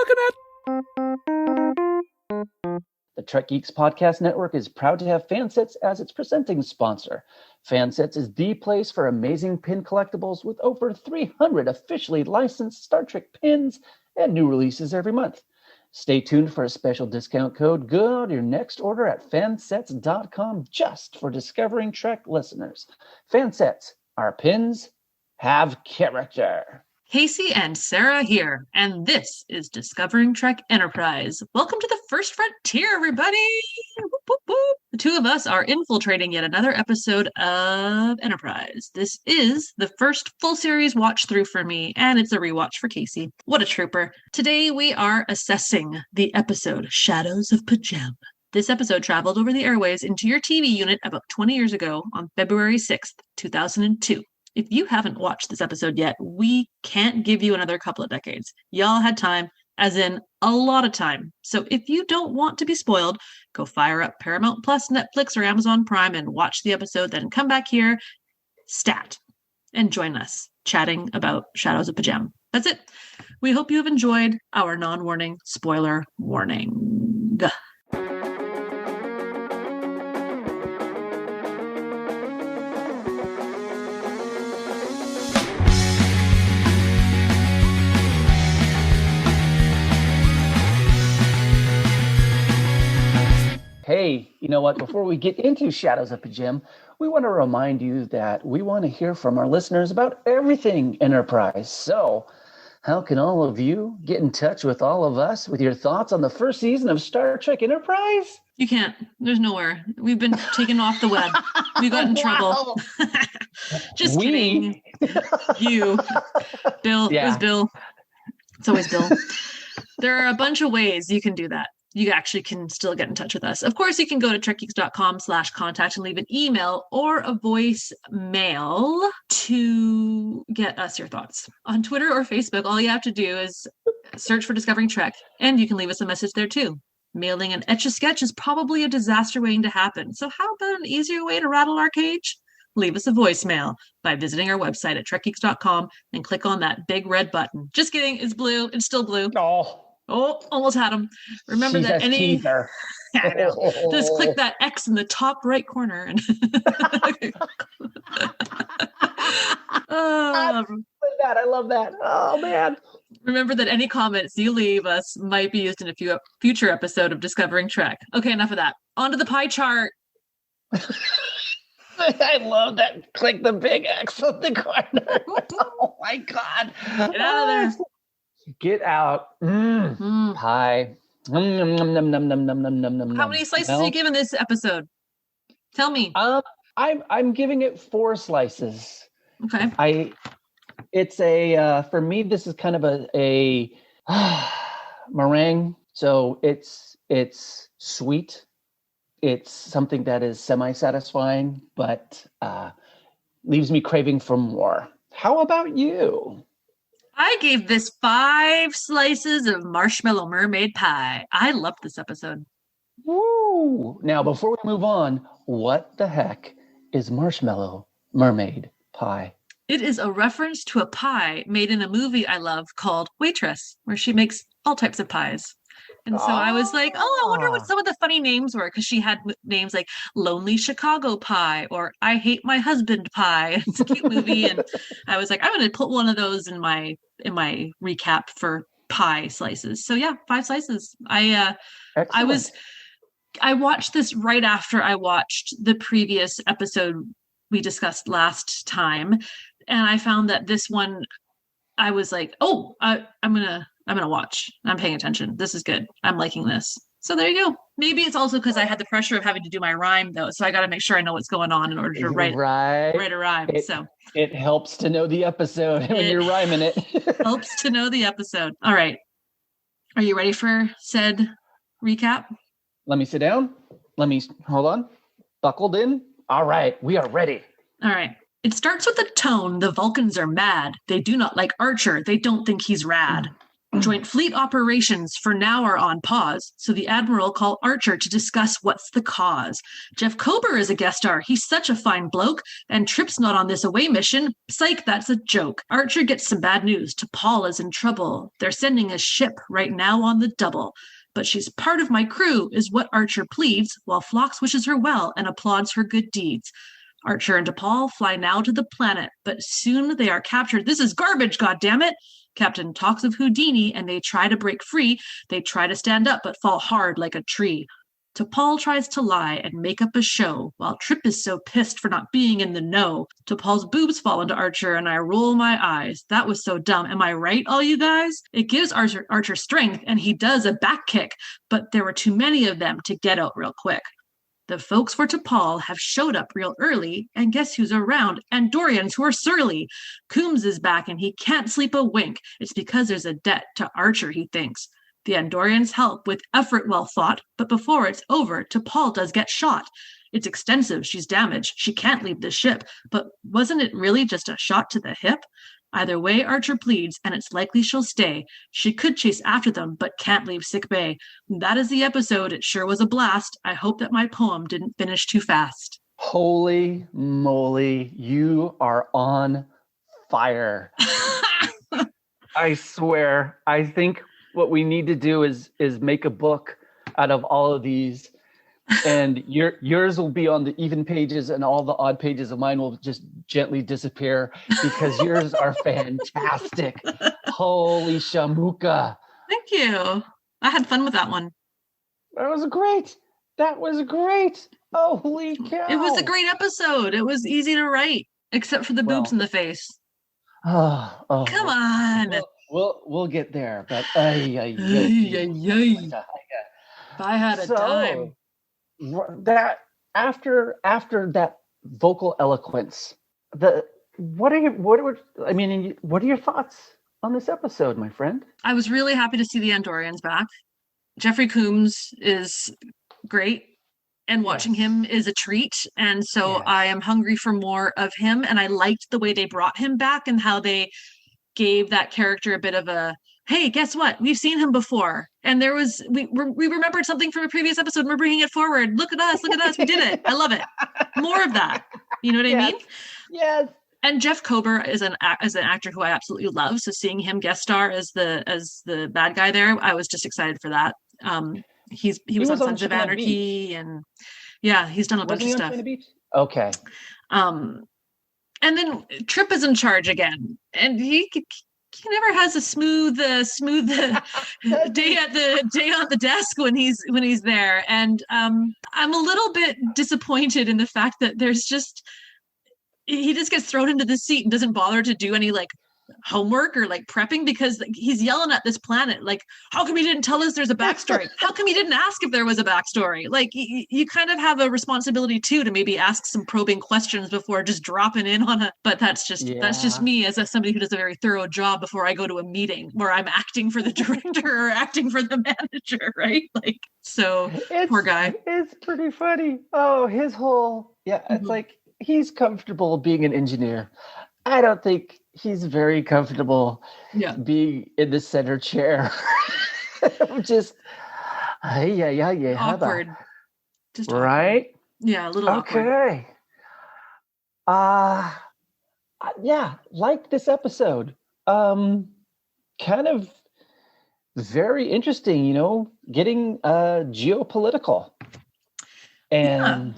looking at? The Trek Geeks Podcast Network is proud to have Fansets as its presenting sponsor. Fansets is the place for amazing pin collectibles with over 300 officially licensed Star Trek pins and new releases every month. Stay tuned for a special discount code good on your next order at fansets.com just for Discovering Trek listeners. Fansets, our pins have character. Kasey and Sara here, and this is Discovering Trek Enterprise. Welcome to the First Frontier, everybody! Whoop, whoop, whoop. The two of us are infiltrating yet another episode of Enterprise. This is the first full series watch through for me, and it's a rewatch for Kasey. What a trooper. Today we are assessing the episode Shadows of Pajem. This episode traveled over the airways into your TV unit about 20 years ago on February 6th, 2002. If you haven't watched this episode yet, we can't give you another couple of decades. Y'all had time, as in a lot of time. So if you don't want to be spoiled, go fire up Paramount Plus, Netflix, or Amazon Prime and watch the episode, then come back here, stat, and join us chatting about Shadows of Pajem. That's it. We hope you have enjoyed our non-warning spoiler warning. Hey, you know what? Before we get into Shadows of Pajem, we want to remind you that we want to hear from our listeners about everything Enterprise. So, how can all of you get in touch with all of us with your thoughts on the first season of Star Trek Enterprise? You can't. There's nowhere. We've been taken off the web. We got in trouble. Just kidding. You. Bill. Yeah. It was Bill. It's always Bill. There are a bunch of ways you can do that. You actually can still get in touch with us. Of course, you can go to trekgeeks.com/contact and leave an email or a voicemail to get us your thoughts. On Twitter or Facebook, all you have to do is search for Discovering Trek, and you can leave us a message there too. Mailing an Etch-a-Sketch is probably a disaster waiting to happen. So how about an easier way to rattle our cage? Leave us a voicemail by visiting our website at trekgeeks.com and click on that big red button. Just kidding, it's blue. It's still blue. Oh, almost had him. Remember She's that any... teaser. I know. Just click that X in the top right corner. And I love that. Oh, man. Remember that any comments you leave us might be used in a future episode of Discovering Trek. Okay, enough of that. On to the pie chart. I love that. Click the big X on the corner. Oh, my God. Get out of there. Get out. Pie. How many slices are you giving this episode? Tell me. I'm giving it 4 slices. Okay. It's a for me this is kind of a meringue. So it's sweet. It's something that is semi-satisfying, but leaves me craving for more. How about you? I gave this 5 slices of marshmallow mermaid pie. I loved this episode. Woo! Now, before we move on, what the heck is marshmallow mermaid pie? It is a reference to a pie made in a movie I love called Waitress, where she makes all types of pies. And so I was like, I wonder what some of the funny names were, because she had names like Lonely Chicago Pie or I Hate My Husband Pie. It's a cute movie. And I was like, I'm going to put one of those in my recap for pie slices. So yeah, 5 slices. I watched this right after I watched the previous episode we discussed last time. And I found that this one, I was like, I'm going to watch. I'm paying attention. This is good. I'm liking this. So there you go. Maybe it's also because I had the pressure of having to do my rhyme, though. So I got to make sure I know what's going on in order to write a rhyme. It helps to know the episode when you're rhyming it. Helps to know the episode. All right. Are you ready for said recap? Let me sit down. Hold on. Buckled in. All right. We are ready. All right. It starts with a tone. The Vulcans are mad. They do not like Archer. They don't think he's rad. Joint fleet operations for now are on pause, so the Admiral call Archer to discuss what's the cause. Jeff Kober is a guest star. He's such a fine bloke, and Trip's not on this away mission. Psych, that's a joke. Archer gets some bad news. T'Pol is in trouble. They're sending a ship right now on the double. But she's part of my crew, is what Archer pleads, while Phlox wishes her well and applauds her good deeds. Archer and T'Pol fly now to the planet, but soon they are captured. This is garbage, goddammit! Captain talks of Houdini, and they try to break free. They try to stand up, but fall hard like a tree. T'Pol tries to lie and make up a show, while Trip is so pissed for not being in the know. T'Pol's boobs fall into Archer, and I roll my eyes. That was so dumb. Am I right, all you guys? It gives Archer strength, and he does a back kick, but there were too many of them to get out real quick. The folks for T'Pol have showed up real early, and guess who's around? Andorians who are surly. Coombs is back, and he can't sleep a wink. It's because there's a debt to Archer, he thinks. The Andorians help with effort well thought, but before it's over, T'Pol does get shot. It's extensive, she's damaged, she can't leave the ship, but wasn't it really just a shot to the hip? Either way, Archer pleads, and it's likely she'll stay. She could chase after them, but can't leave sick bay. That is the episode. It sure was a blast. I hope that my poem didn't finish too fast. Holy moly, you are on fire. I swear. I think what we need to do is make a book out of all of these. And yours will be on the even pages, and all the odd pages of mine will just gently disappear because yours are fantastic. Holy shamuka. Thank you. I had fun with that one. That was great. Oh, holy cow. It was a great episode. It was easy to write, except for the boobs in the face. Oh, come on. We'll get there, but if I had a dime. That after that vocal eloquence, what are your thoughts on this episode, my friend? I was really happy to see the Andorians back. Jeffrey Coombs is great, and watching him is a treat. And so I am hungry for more of him. And I liked the way they brought him back and how they gave that character a bit of a, hey, guess what? We've seen him before. And we remembered something from a previous episode, and we're bringing it forward. Look at us, we did it. I love it. More of that. You know what I mean? Yes. And Jeff Kober is an actor who I absolutely love. So seeing him guest star as the bad guy there, I was just excited for that. He was on Sons of Anarchy, and he's done a bunch of stuff. Okay. And then Trip is in charge again, and he never has a smooth day on the desk when he's there. And I'm a little bit disappointed in the fact that he just gets thrown into the seat and doesn't bother to do any homework or prepping, because he's yelling at this planet how come he didn't tell us there's a backstory? How come he didn't ask if there was a backstory? You kind of have a responsibility too to maybe ask some probing questions before just dropping in on but that's just me as somebody who does a very thorough job before I go to a meeting where I'm acting for the director or acting for the manager, right? Poor guy. It's pretty funny. Oh, his whole it's he's comfortable being an engineer. I don't think he's very comfortable being in the center chair. Just awkward. Just right? Awkward. Yeah, a little awkward. Okay. Like this episode. Kind of very interesting, getting geopolitical and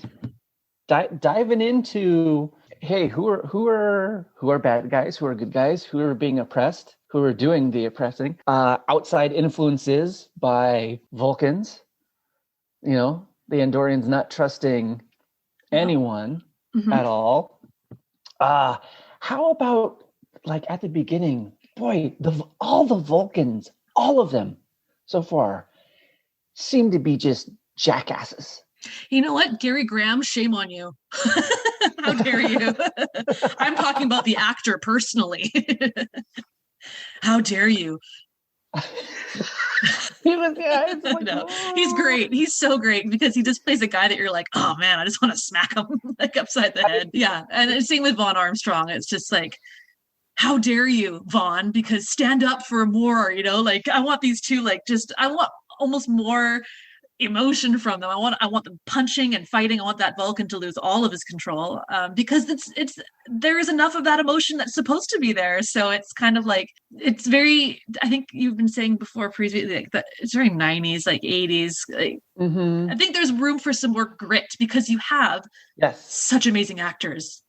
diving into, hey, who are bad guys, who are good guys, who are being oppressed, who are doing the oppressing, outside influences by Vulcans, the Andorians not trusting anyone at all. How about at the beginning, boy, all the Vulcans, all of them so far seem to be just jackasses. You know what, Gary Graham, shame on you. How dare you? I'm talking about the actor personally. How dare you? No, he's great. He's so great because he just plays a guy that you're like, oh man, I just want to smack him upside the head. Yeah. And same with Vaughn Armstrong. It's just how dare you, Vaughn, because stand up for more, like I want these two, like, just, I want almost more emotion from them. I want them punching and fighting. I want that Vulcan to lose all of his control, because it's there is enough of that emotion that's supposed to be there. So it's kind of like, it's very, I think you've been saying before previously, like, that it's very 90s, like 80s. Like, I think there's room for some more grit because you have such amazing actors.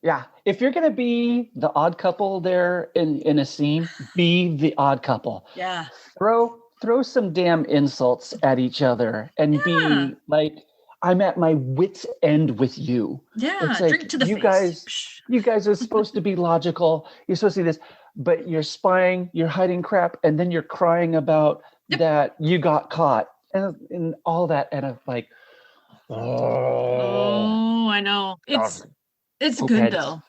Yeah. If you're going to be the odd couple there in a scene, be the odd couple. Yeah. Throw some damn insults at each other and be like, I'm at my wit's end with you. Yeah. It's like, drink to the face. You guys are supposed to be logical. You're supposed to do this, but you're spying, you're hiding crap, and then you're crying about that you got caught and all that. And I'm like, oh, I know. It's good though.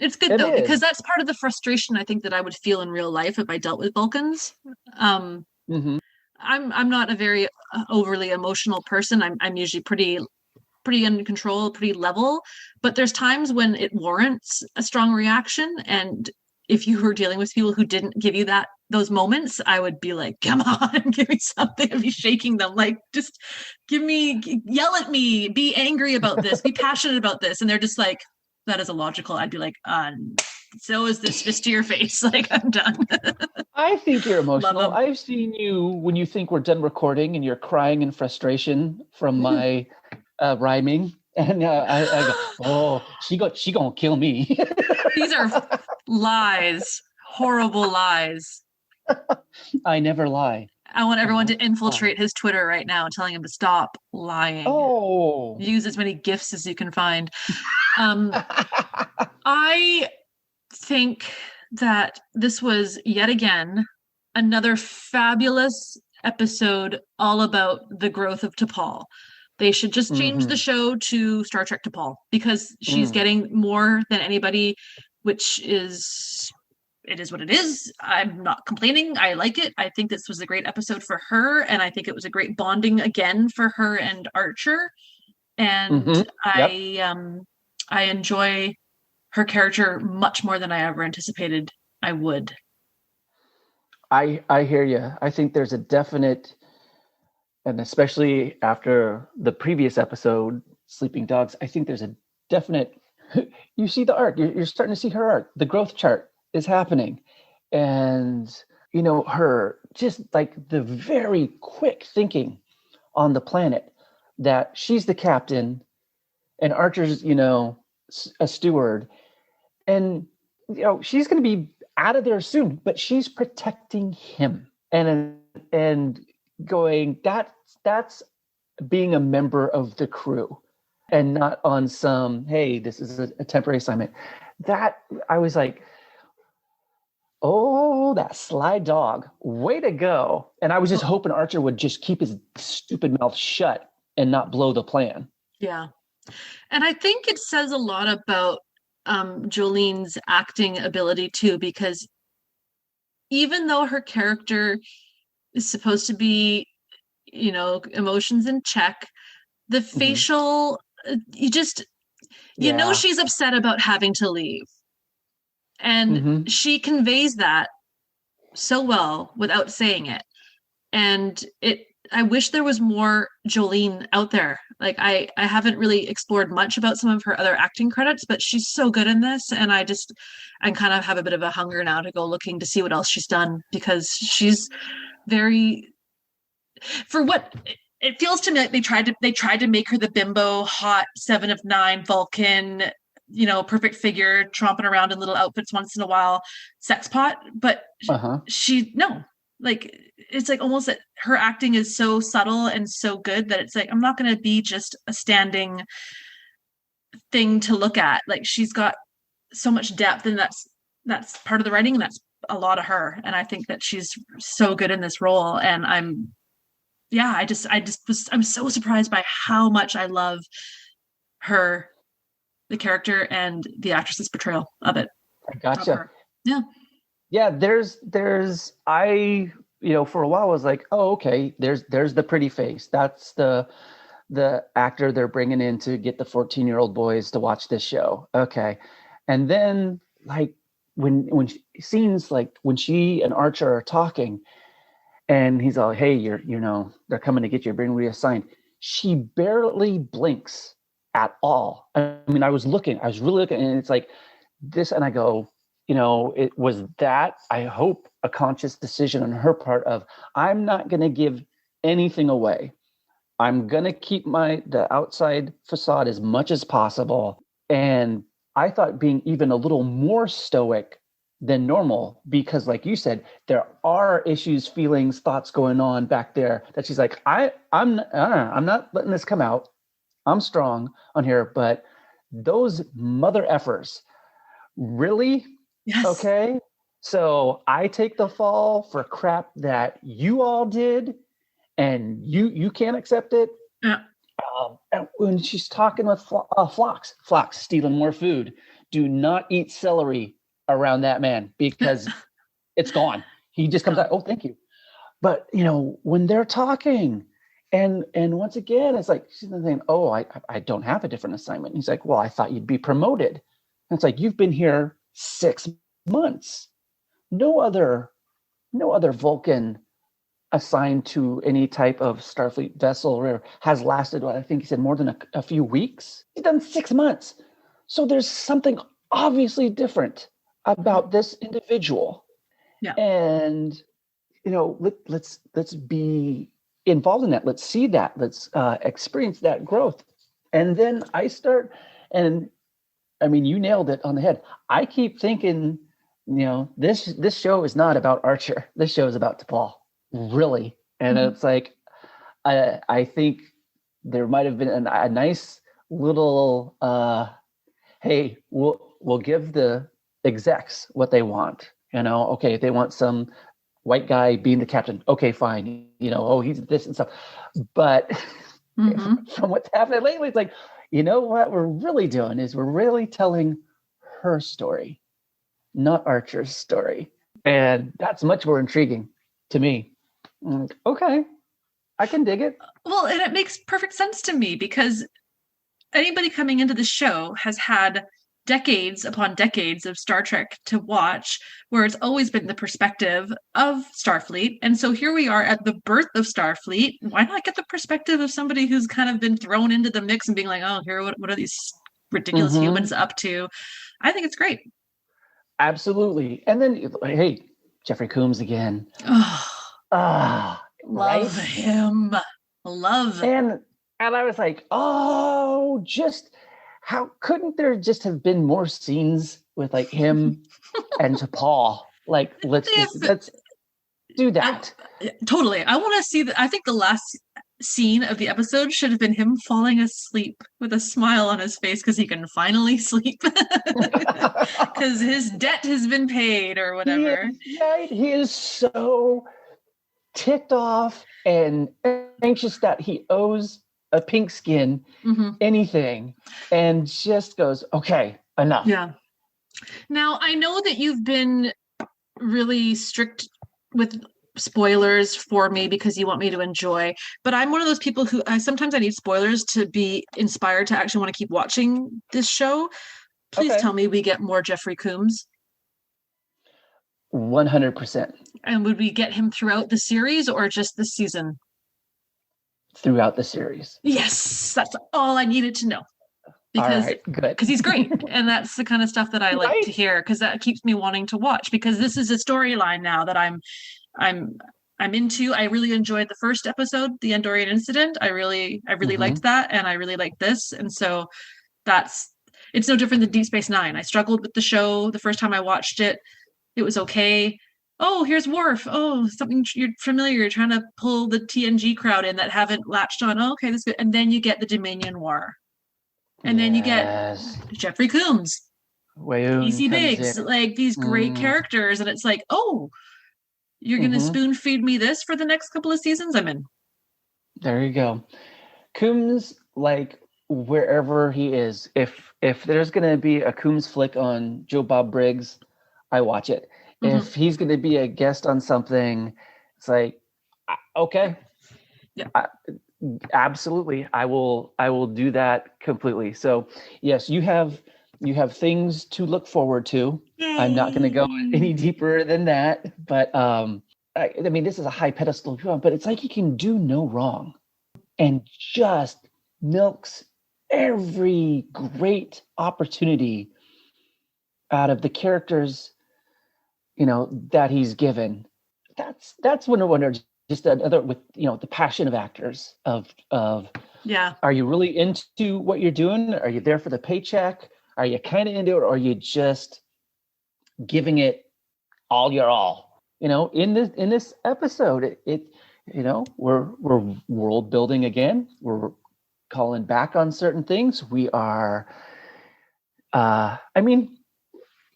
It's good though, because that's part of the frustration I think that I would feel in real life if I dealt with Vulcans. I'm not a very overly emotional person. I'm usually pretty under control, pretty level. But there's times when it warrants a strong reaction, and if you were dealing with people who didn't give you those moments, I would be like, come on, give me something. I'd be shaking them, like, just yell at me, be angry about this, be passionate about this. And they're just like, that is illogical. I'd be like, so is this fist to your face. Like, I'm done. I think you're emotional. I've seen you when you think we're done recording and you're crying in frustration from my rhyming. And I go, oh, she gonna kill me. These are lies, horrible lies. I never lie. I want everyone to infiltrate his Twitter right now, telling him to stop lying. Oh, use as many GIFs as you can find. I think that this was yet again another fabulous episode all about the growth of T'Pol. They should just change the show to Star Trek T'Pol, because she's getting more than anybody, which is, it is what it is. I'm not complaining. I like it. I think this was a great episode for her, and I think it was a great bonding again for her and Archer. And I enjoy her character much more than I ever anticipated I would. I hear you. I think there's a definite, and especially after the previous episode, Sleeping Dogs, I think there's a definite, you see the arc, you're starting to see her arc. The growth chart is happening. And, her just like the very quick thinking on the planet that she's the captain and Archer's, a steward. And, she's going to be out of there soon, but she's protecting him and going, that's being a member of the crew and not on some, hey, this is a temporary assignment. That I was like, oh, that sly dog, way to go. And I was just hoping Archer would just keep his stupid mouth shut and not blow the plan. Yeah. And I think it says a lot about Jolene's acting ability too, because even though her character is supposed to be, emotions in check, the facial, she's upset about having to leave. And she conveys that so well without saying it. And I wish there was more Jolene out there. Like, I haven't really explored much about some of her other acting credits, but she's so good in this. And I kind of have a bit of a hunger now to go looking to see what else she's done, because she's very, for what it feels to me like they tried to make her the bimbo, hot 7 of 9 Vulcan, perfect figure, tromping around in little outfits once in a while, sex pot. But it's like almost that her acting is so subtle and so good that it's like, I'm not going to be just a standing thing to look at. Like, she's got so much depth, and that's part of the writing, and that's a lot of her. And I think that she's so good in this role. And I'm so surprised by how much I love her, the character, and the actress's portrayal of it. I gotcha. Yeah. Yeah. There's, for a while I was like, oh, okay, there's the pretty face. That's the actor they're bringing in to get the 14-year-old boys to watch this show. Okay. And then like when scenes like when she and Archer are talking, and he's all, hey, they're coming to get you, being reassigned. She barely blinks at all. I mean, I was really looking, and it's like this, and I go, it was that, I hope, a conscious decision on her part of, I'm not going to give anything away. I'm going to keep the outside facade as much as possible. And I thought being even a little more stoic than normal, because like you said, there are issues, feelings, thoughts going on back there that she's like, I'm not letting this come out. I'm strong on here, but those mother effers, really? Yes. Okay. So I take the fall for crap that you all did, and you can't accept it. Yeah. And when she's talking with Phlox stealing more food, do not eat celery around that man, because it's gone. He just comes out, oh, thank you. But when they're talking, and once again, it's like she's saying, oh, I don't have a different assignment. And he's like, well, I thought you'd be promoted. And it's like, you've been here 6 months. No other Vulcan assigned to any type of Starfleet vessel has lasted, what I think he said, more than a few weeks. He's done 6 months. So there's something obviously different about this individual. Yeah. And let's be involved in that. Let's see that. Let's experience that growth. And then I start, and I mean, you nailed it on the head. I keep thinking, this show is not about Archer. This show is about T'Pol, really. And it's like, I think there might have been a nice little, hey, we'll give the execs what they want. Okay, if they want some white guy being the captain, okay, fine. He's this and stuff. But from what's happening lately, it's like, what we're really doing is we're really telling her story, not Archer's story. And that's much more intriguing to me. Okay, I can dig it. Well, and it makes perfect sense to me, because anybody coming into the show has had decades upon decades of Star Trek to watch, where it's always been the perspective of Starfleet. And so here we are at the birth of Starfleet. Why not get the perspective of somebody who's kind of been thrown into the mix and being like, oh, here, what are these ridiculous humans up to? I think it's great. Absolutely. And then, hey, Jeffrey Combs again. Love him. Love. And I was like, oh, just how couldn't there just have been more scenes with like him and T'Pol? Like, let's do that. Totally. I want to see that. I think the last scene of the episode should have been him falling asleep with a smile on his face, because he can finally sleep, because his debt has been paid or whatever. He is so ticked off and anxious that he owes a pink skin anything, and just goes, okay, enough. Yeah. Now, I know that you've been really strict with spoilers for me because you want me to enjoy, but I'm one of those people who sometimes I need spoilers to be inspired to actually want to keep watching this show. Please tell me we get more Jeffrey Combs. 100%. And would we get him throughout the series or just this season? Throughout the series. Yes, that's all I needed to know. Because he's great. And that's the kind of stuff that I like to hear, because that keeps me wanting to watch, because this is a storyline now that I'm into. I really enjoyed the first episode, the Andorian incident. I really liked that, and I really liked this. And so it's no different than Deep Space Nine. I struggled with the show the first time I watched it. It was okay. Oh, here's Worf. Oh, something you're familiar. You're trying to pull the TNG crowd in that haven't latched on. Oh, okay, that's good. And then you get the Dominion War. And then you get Jeffrey Combs, PC Biggs, like these great characters. And it's like, oh, you're going to spoon feed me this for the next couple of seasons? I'm in. There you go. Combs, like wherever he is, if there's going to be a Combs flick on Joe Bob Briggs, I watch it. If he's going to be a guest on something, it's like, okay. Yeah. Absolutely. I will do that completely. So yes, you have You have things to look forward to. Yay. I'm not going to go any deeper than that, but I mean, this is a high pedestal, but it's like he can do no wrong and just milks every great opportunity out of the characters, that he's given. That's when I wonder, just another with, the passion of actors of yeah. Are you really into what you're doing? Are you there for the paycheck? Are you kind of into it, or are you just giving it all your all? In this episode, we're world building again. We're calling back on certain things. We are.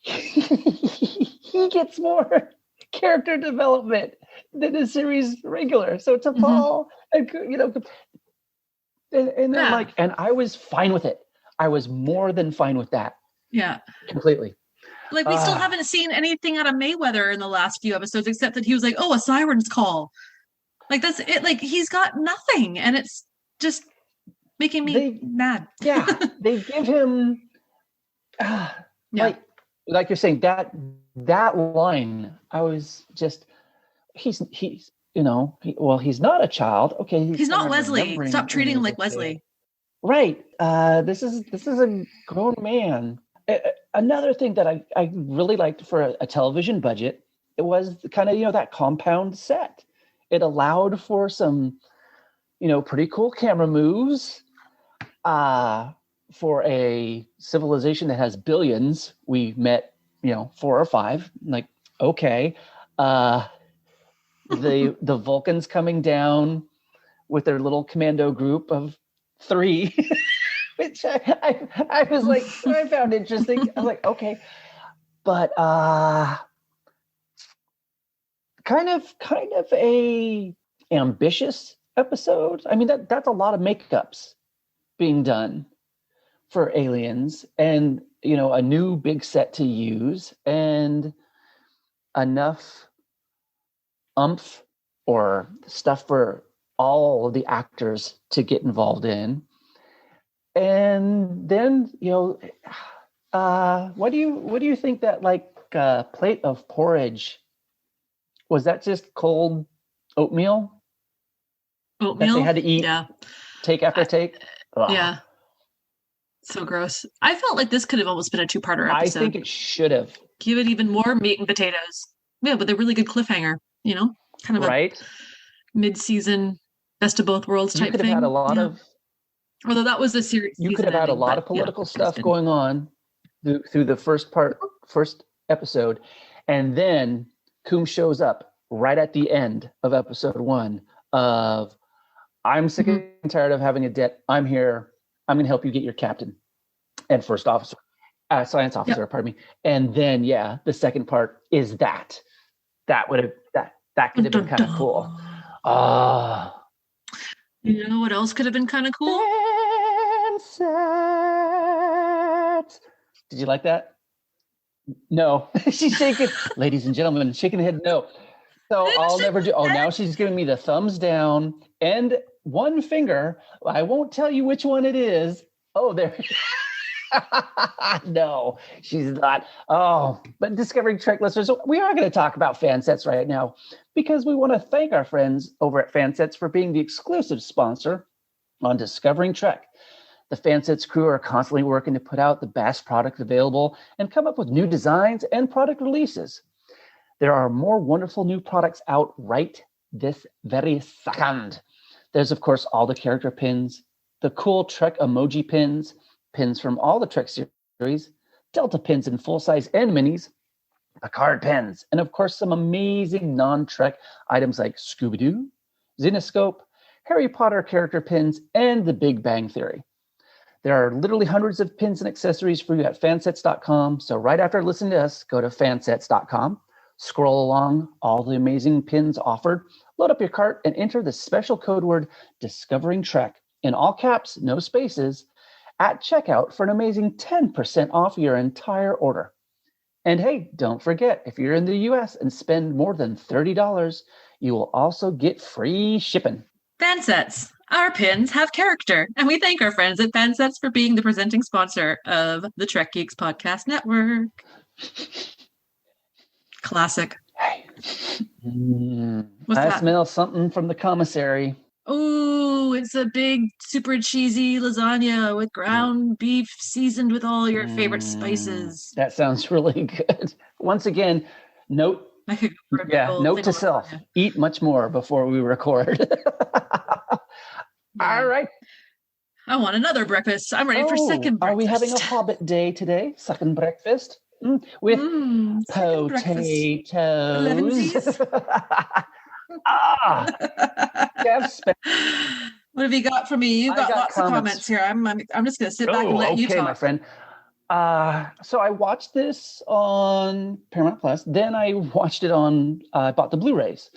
He gets more character development than the series regular. So to fall, and then and I was fine with it. I was more than fine with that. Yeah. Completely. Like, we still haven't seen anything out of Mayweather in the last few episodes, except that he was like, oh, a siren's call. Like, that's it. Like, he's got nothing. And it's just making me mad. Yeah. They give him, like you're saying, that line, I was just, he's not a child. Okay. He's not Wesley. Stop treating him like Wesley. Right. This is a grown man. Another thing that I really liked for a television budget, it was kind of, that compound set. It allowed for some, pretty cool camera moves. For a civilization that has billions, we met, 4 or 5. Like, okay. The Vulcans coming down with their little commando group of 3. Which I was like, I found interesting. I was like, okay, but kind of a ambitious episode. I mean, that's a lot of makeups being done for aliens, and a new big set to use, and enough oomph or stuff for all of the actors to get involved in. And then, what do you think that plate of porridge, was that just cold oatmeal? Oatmeal? That they had to eat take after take? Ugh. Yeah. So gross. I felt like this could have almost been a 2-parter episode. I think it should have. Give it even more meat and potatoes. Yeah, with a really good cliffhanger, kind of a mid-season best of both worlds type thing. You could have had a lot of... Although that was a series. You could have had a lot of political stuff going on through the first episode. And then Coombs shows up right at the end of episode 1 of, I'm sick and tired of having a debt. I'm here. I'm going to help you get your captain and first officer, science officer, pardon me. And then, the second part is that would have, that could have been kind of cool. You know what else could have been kind of cool? Did you like that? No. She's shaking. Ladies and gentlemen, shaking the head no. So I'll never do. Oh, now she's giving me the thumbs down and one finger. I won't tell you which one it is. Oh, there. No, she's not. Oh, but Discovering Trek listeners, we are going to talk about Fansets right now because we want to thank our friends over at Fansets for being the exclusive sponsor on Discovering Trek. The Fansets crew are constantly working to put out the best product available and come up with new designs and product releases. There are more wonderful new products out right this very second. There's, of course, all the character pins, the cool Trek emoji pins, pins from all the Trek series, Delta pins in full-size and minis, Picard pins, and of course some amazing non-Trek items like Scooby-Doo, Zenoscope, Harry Potter character pins, and The Big Bang Theory. There are literally hundreds of pins and accessories for you at fansets.com, so right after listening to us, go to fansets.com, scroll along all the amazing pins offered, load up your cart, and enter the special code word Discovering Trek in all caps, no spaces, at checkout for an amazing 10% off your entire order. And hey, don't forget, if you're in the US and spend more than $30, you will also get free shipping. Fansets, Our pins have character, and we thank our friends at Fansets for being the presenting sponsor of the Trek Geeks Podcast Network. Classic. Hey. What's I that? smell something from the commissary. Oh, it's a big, super cheesy lasagna with ground beef seasoned with all your favorite spices. That sounds really good. Once again, note to self: eat much more before we record. All right. I want another breakfast. I'm ready for second breakfast. Are we having a Hobbit day today? Second breakfast with potatoes. Yes. What have you got for me? You've got lots of comments here. I'm just going to sit back and let you talk. Okay, my friend. So I watched this on Paramount Plus. Then I watched it on. I bought the Blu-rays.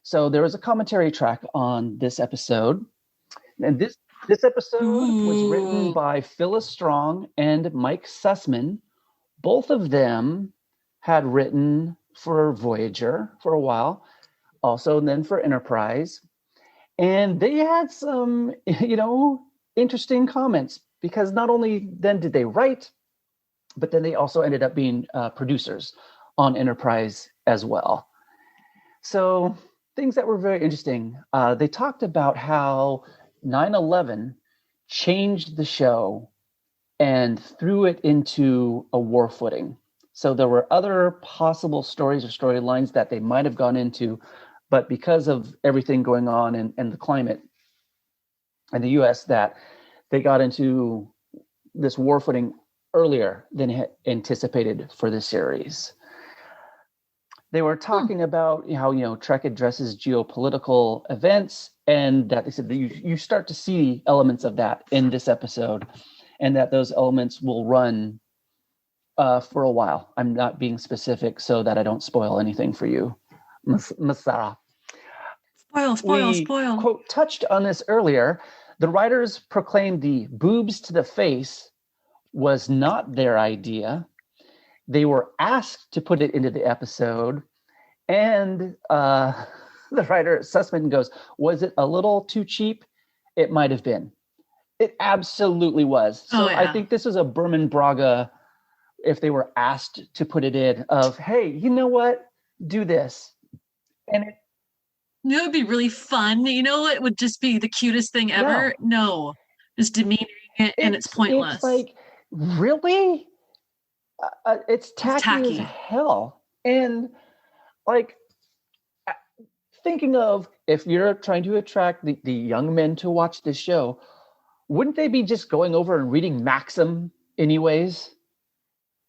So there was a commentary track on this episode, and this episode was written by Phyllis Strong and Mike Sussman. Both of them had written for Voyager for a while, also then for Enterprise. And they had some, interesting comments, because not only then did they write, but then they also ended up being producers on Enterprise as well. So things that were very interesting. They talked about how 9/11 changed the show and threw it into a war footing. So there were other possible stories or storylines that they might have gone into, but because of everything going on and the climate in the U.S., that they got into this war footing earlier than anticipated for the series. They were talking about how Trek addresses geopolitical events, and that they said that you start to see elements of that in this episode, and that those elements will run for a while. I'm not being specific so that I don't spoil anything for you, Masara. Spoil. Quote, touched on this earlier. The writers proclaimed the boobs to the face was not their idea. They were asked to put it into the episode, and the writer Sussman goes, "Was it a little too cheap? It might have been. It absolutely was." So I think this was a Berman Braga, if they were asked to put it in, of, hey, you know what? Do this. And it would be really fun. It would just be the cutest thing ever. No, just demeaning it, and it's pointless. It's like, really? It's tacky as hell. And like, thinking of, if you're trying to attract the young men to watch this show, wouldn't they be just going over and reading Maxim anyways?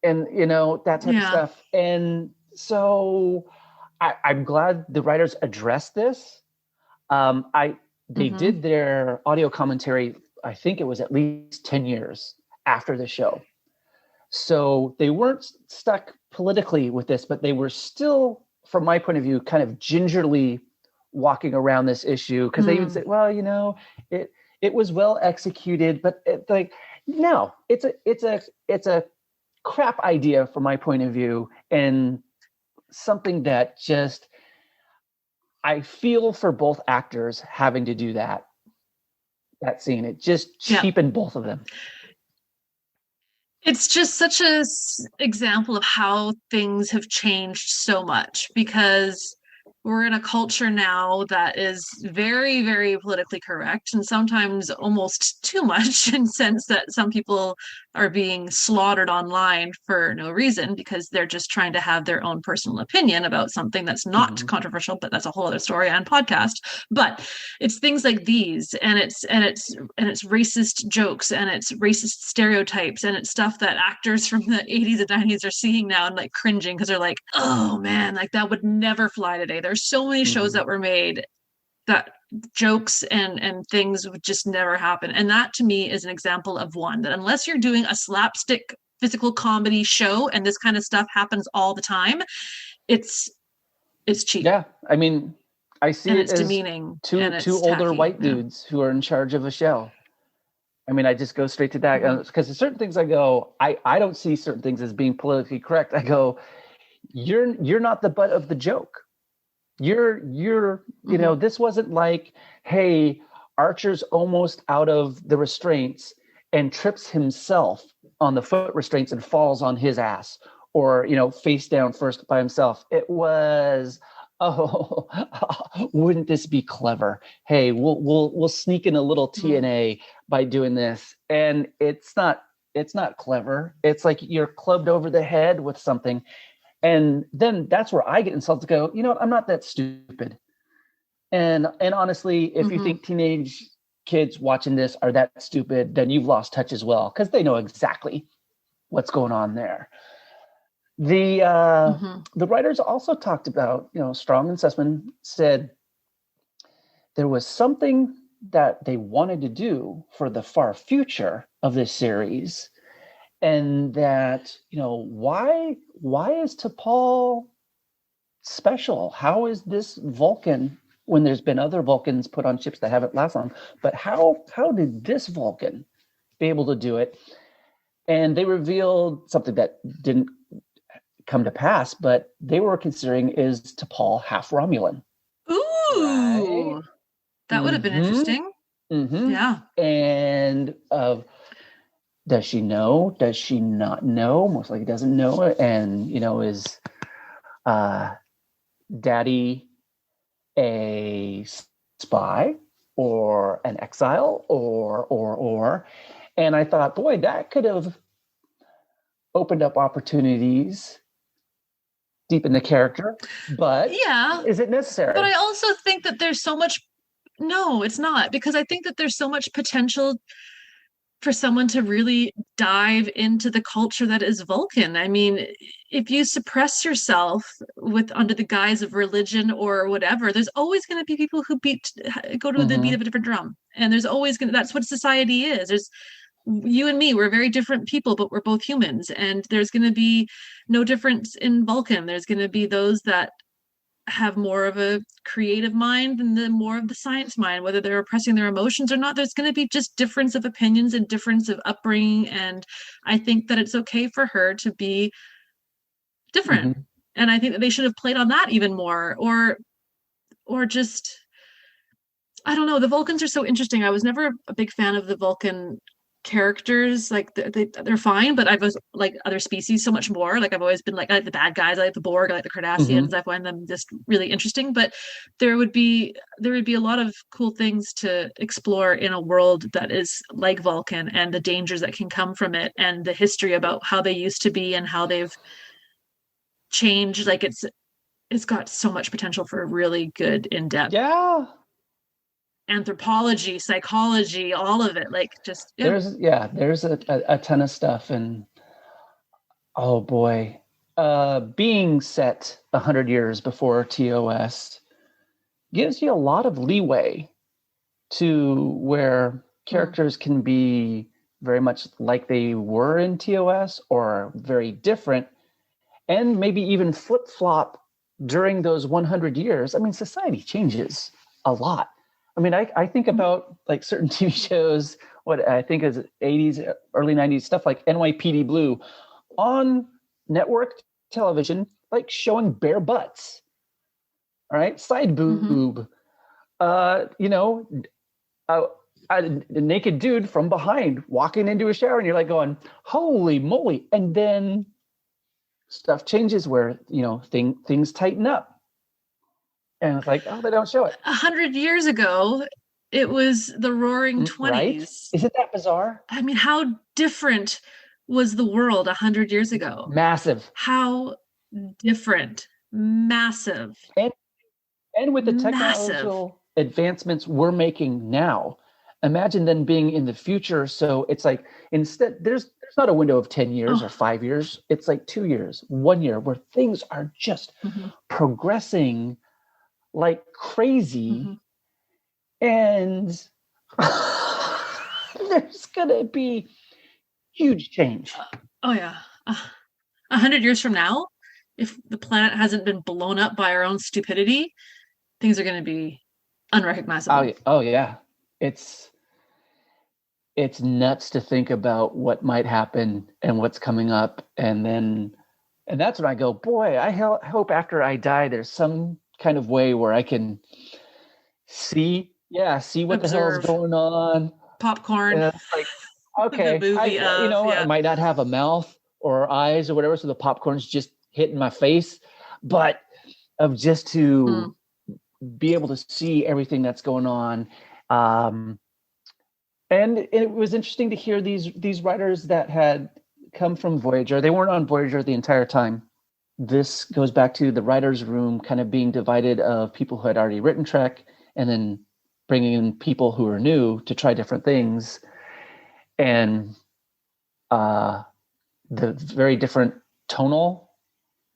And, that type of stuff. And so I'm glad the writers addressed this. They did their audio commentary, I think it was at least 10 years after the show. So they weren't stuck politically with this, but they were still, from my point of view, kind of gingerly walking around this issue, because they even said, well, it was well executed, but no, it's a crap idea from my point of view, and something that just, I feel for both actors having to do that scene. It just cheapened both of them. It's just such an example of how things have changed so much, because we're in a culture now that is very, very politically correct, and sometimes almost too much, in the sense that some people are being slaughtered online for no reason, because they're just trying to have their own personal opinion about something that's not controversial, but that's a whole other story and podcast. But it's things like these, and it's racist jokes, and it's racist stereotypes, and it's stuff that actors from the 80s and 90s are seeing now and like cringing, because they're like, oh man, like that would never fly today. There's so many shows that were made that jokes and things would just never happen. And that to me is an example of one, that unless you're doing a slapstick physical comedy show and this kind of stuff happens all the time, it's cheap. Yeah. I mean, I see it as demeaning. Two older white dudes who are in charge of a show. I mean, I just go straight to that, because there's certain things I go, I don't see certain things as being politically correct. I go, you're not the butt of the joke. You're this wasn't like, hey, Archer's almost out of the restraints and trips himself on the foot restraints and falls on his ass, or, face down first by himself. It was, oh, wouldn't this be clever? Hey, we'll sneak in a little TNA by doing this. And it's not clever. It's like you're clubbed over the head with something. And then that's where I get insulted to go, I'm not that stupid. And honestly, if you think teenage kids watching this are that stupid, then you've lost touch as well, because they know exactly what's going on there. The writers also talked about, Strong and Sussman said there was something that they wanted to do for the far future of this series, and that, why is T'Pol special? How is this Vulcan, when there's been other Vulcans put on ships that haven't lasted long, but how did this Vulcan be able to do it? And they revealed something that didn't come to pass, but they were considering, is T'Pol half Romulan? Ooh, right? That would have been interesting. Yeah. And does she know? Does she not know? Most likely doesn't know. And, is Daddy a spy or an exile or? And I thought, boy, that could have opened up opportunities deep in the character, but is it necessary? But I also think that there's so much, no, it's not, because I think that there's so much potential for someone to really dive into the culture that is Vulcan. I mean, if you suppress yourself under the guise of religion or whatever, there's always going to be people who go to the beat of a different drum. And there's always that's what society is. There's you and me, we're very different people, but we're both humans. And there's going to be no difference in Vulcan. There's going to be those that have more of a creative mind and then more of the science mind, whether they're oppressing their emotions or not. There's going to be just difference of opinions and difference of upbringing. And I think that it's okay for her to be different. And I think that they should have played on that even more, or just, I don't know. The Vulcans are so interesting. I was never a big fan of the Vulcan characters. Like they're fine, but I was like other species so much more. Like I've always been like, I like the bad guys, I like the Borg, I like the Cardassians. I find them just really interesting. But there would be a lot of cool things to explore in a world that is like Vulcan, and the dangers that can come from it, and the history about how they used to be and how they've changed. Like it's got so much potential for a really good in-depth anthropology, psychology, all of it. Like just there's a ton of stuff. And oh boy, being set 100 years before TOS gives you a lot of leeway to where characters can be very much like they were in TOS or very different, and maybe even flip-flop during those 100 years. I mean, society changes a lot. I mean, I think about like certain TV shows, what I think is 80s, early 90s stuff like NYPD Blue on network television, like showing bare butts, all right? Side boob, a naked dude from behind walking into a shower, and you're like going, holy moly. And then stuff changes where, things tighten up. And it's like, oh, they don't show it. 100 years ago, it was the roaring 20s. Right? Isn't that bizarre? I mean, how different was the world 100 years ago? Massive. How different. Massive. And with the technological advancements we're making now, imagine then being in the future. So it's like, instead, there's not a window of 10 years or 5 years. It's like 2 years, 1 year, where things are just progressing like crazy. And there's gonna be huge change. 100 years from now, if the planet hasn't been blown up by our own stupidity, things are going to be unrecognizable. Oh yeah. It's nuts to think about what might happen and what's coming up. And that's when I go, boy, I hope after I die, there's some kind of way where I can see Yeah, see what the hell is Observe. going on. Popcorn. And it's like, okay, The movie I might not have a mouth or eyes or whatever, so the popcorn's just hitting my face, but of just to be able to see everything that's going on. And it was interesting to hear these writers that had come from Voyager. They weren't on Voyager the entire time. This goes back to the writer's room kind of being divided of people who had already written Trek and then bringing in people who are new to try different things. And the very different tonal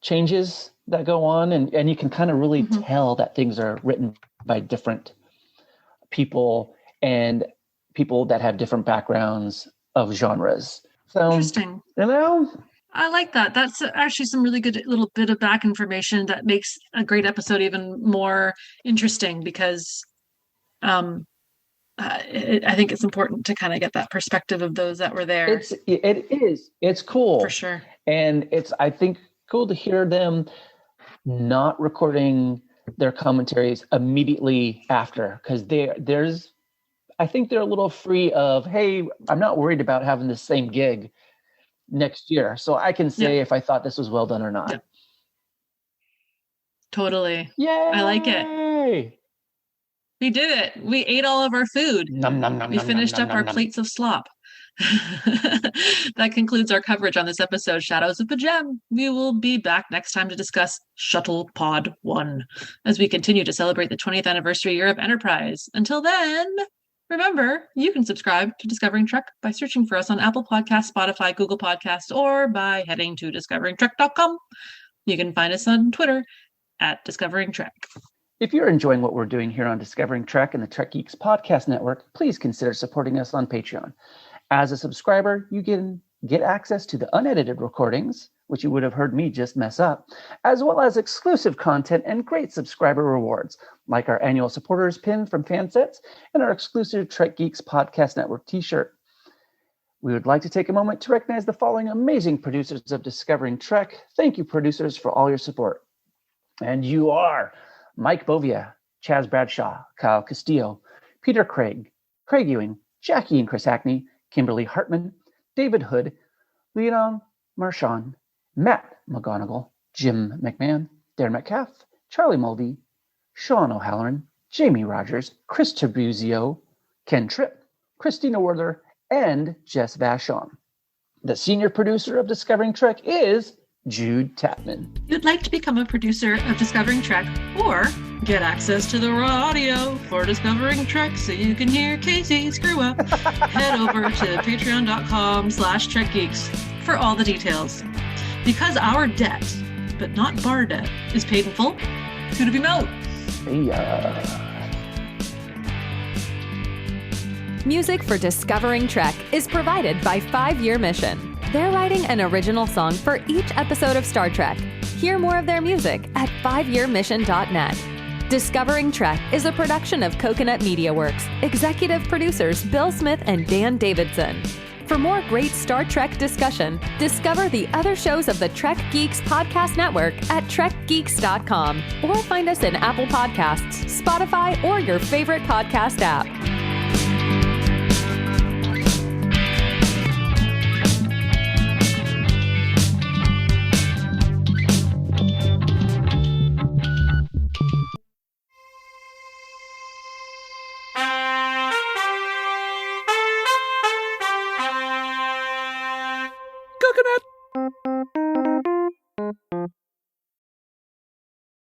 changes that go on. And you can kind of really tell that things are written by different people and people that have different backgrounds of genres. So, interesting. I like that. That's actually some really good little bit of back information that makes a great episode even more interesting because I think it's important to kind of get that perspective of those that were there. It's cool. For sure. And it's, I think, cool to hear them not recording their commentaries immediately after, because I think they're a little free of, hey, I'm not worried about having the same gig next year, so I can say if I thought this was well done or not. Yeah. Totally. Yay! I like it. We did it. We ate all of our food. We finished up our plates of slop. That concludes our coverage on this episode, Shadows of the Gem. We will be back next time to discuss Shuttle Pod 1 as we continue to celebrate the 20th anniversary year of Enterprise. Until then, remember, you can subscribe to Discovering Trek by searching for us on Apple Podcasts, Spotify, Google Podcasts, or by heading to discoveringtrek.com. You can find us on Twitter at Discovering Trek. If you're enjoying what we're doing here on Discovering Trek and the Trek Geeks Podcast Network, please consider supporting us on Patreon. As a subscriber, you can get access to the unedited recordings, which you would have heard me just mess up, as well as exclusive content and great subscriber rewards, like our annual supporters pin from Fansets and our exclusive Trek Geeks Podcast Network t-shirt. We would like to take a moment to recognize the following amazing producers of Discovering Trek. Thank you, producers, for all your support. And you are Mike Bovia, Chaz Bradshaw, Kyle Castillo, Peter Craig, Craig Ewing, Jackie and Chris Hackney, Kimberly Hartman, David Hood, Leon Marchand, Matt McGonigal, Jim McMahon, Darren Metcalf, Charlie Mulvey, Sean O'Halloran, Jamie Rogers, Chris Trabuzio, Ken Tripp, Christina Werther, and Jess Vashon. The senior producer of Discovering Trek is Jude Tapman. If you'd like to become a producer of Discovering Trek or get access to the raw audio for Discovering Trek so you can hear Kasey screw up, head over to patreon.com/trekgeeks for all the details. Because our debt, but not bar debt, is paid in full, who to be out. Music for Discovering Trek is provided by 5 Year Mission. They're writing an original song for each episode of Star Trek. Hear more of their music at 5yearmission.net. Discovering Trek is a production of Coconut Media Works. Executive producers Bill Smith and Dan Davidson. For more great Star Trek discussion, discover the other shows of the Trek Geeks Podcast Network at trekgeeks.com or find us in Apple Podcasts, Spotify, or your favorite podcast app.